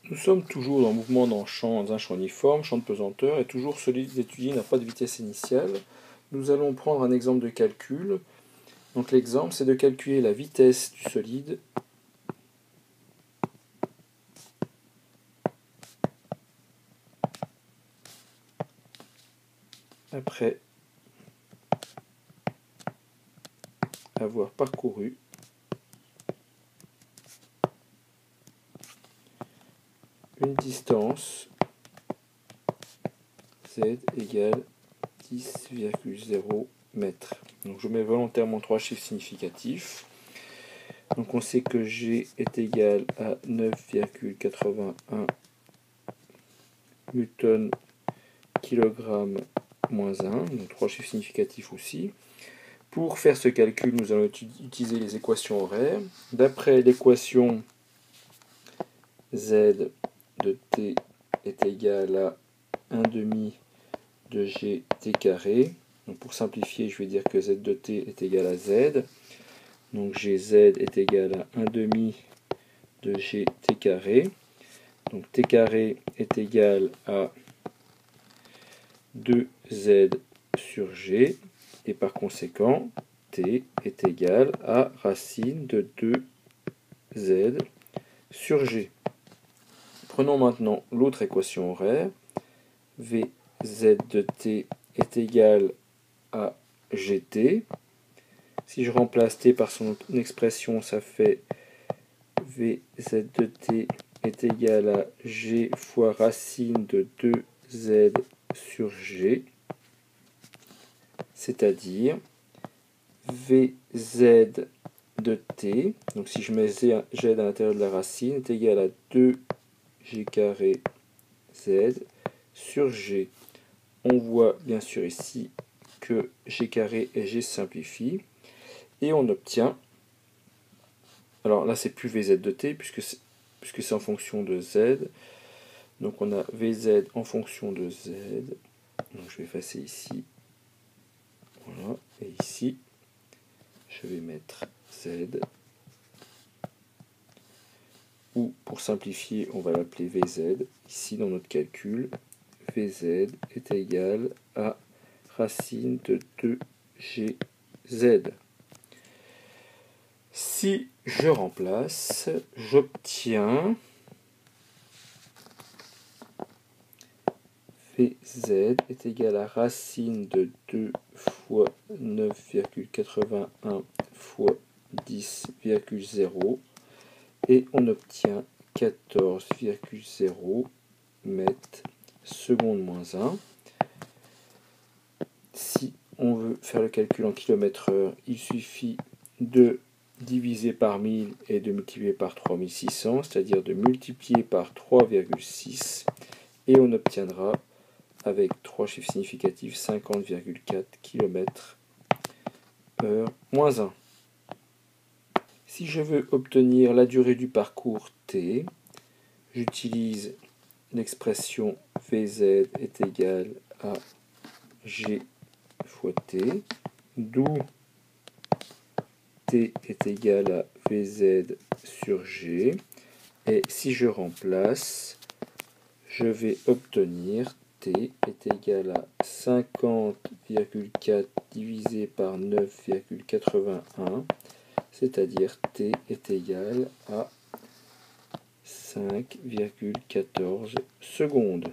Nous sommes toujours dans le mouvement dans un champ uniforme, champ de pesanteur, et toujours solide d'étudier n'a pas de vitesse initiale. Nous allons prendre un exemple de calcul. Donc l'exemple, c'est de calculer la vitesse du solide après avoir parcouru une distance z égale 10,0 mètres. Donc je mets volontairement 3 chiffres significatifs. Donc on sait que G est égal à 9,81 newton kilogramme moins 1, donc 3 chiffres significatifs aussi. Pour faire ce calcul, nous allons utiliser les équations horaires. D'après l'équation z de t est égal à 1 demi de gt carré. Donc pour simplifier, je vais dire que z de t est égal à z. Donc gz est égal à 1 demi de gt carré. Donc t carré est égal à 2z sur g. Et par conséquent, t est égal à racine de 2z sur g. Prenons maintenant l'autre équation horaire. Vz de t est égal à gt. Si je remplace t par son expression, ça fait Vz de t est égal à g fois racine de 2z sur g, c'est-à-dire Vz de t, donc si je mets z à l'intérieur de la racine, est égal à 2g carré z sur g. On voit bien sûr ici que g carré et g se simplifient, et on obtient, alors là c'est plus Vz de t, puisque c'est en fonction de z, donc on a Vz en fonction de z, donc je vais effacer ici, voilà, et ici, je vais mettre z, ou pour simplifier, on va l'appeler Vz, ici dans notre calcul, Vz est égal à racine de 2gz. Si je remplace, j'obtiens Vz est égal à racine de 2 fois 9,81 fois 10,0 et on obtient 14,0 mètres seconde moins 1. Si on veut faire le calcul en km/h, il suffit de diviser par 1000 et de multiplier par 3600, c'est-à-dire de multiplier par 3,6 et on obtiendra avec 3 chiffres significatifs 50,4 km/h moins 1. Si je veux obtenir la durée du parcours t, j'utilise l'expression Vz est égal à g fois t, d'où t est égal à Vz sur g. Et si je remplace, je vais obtenir t est égal à 50,4 divisé par 9,81, c'est-à-dire t est égal à 5,14 secondes.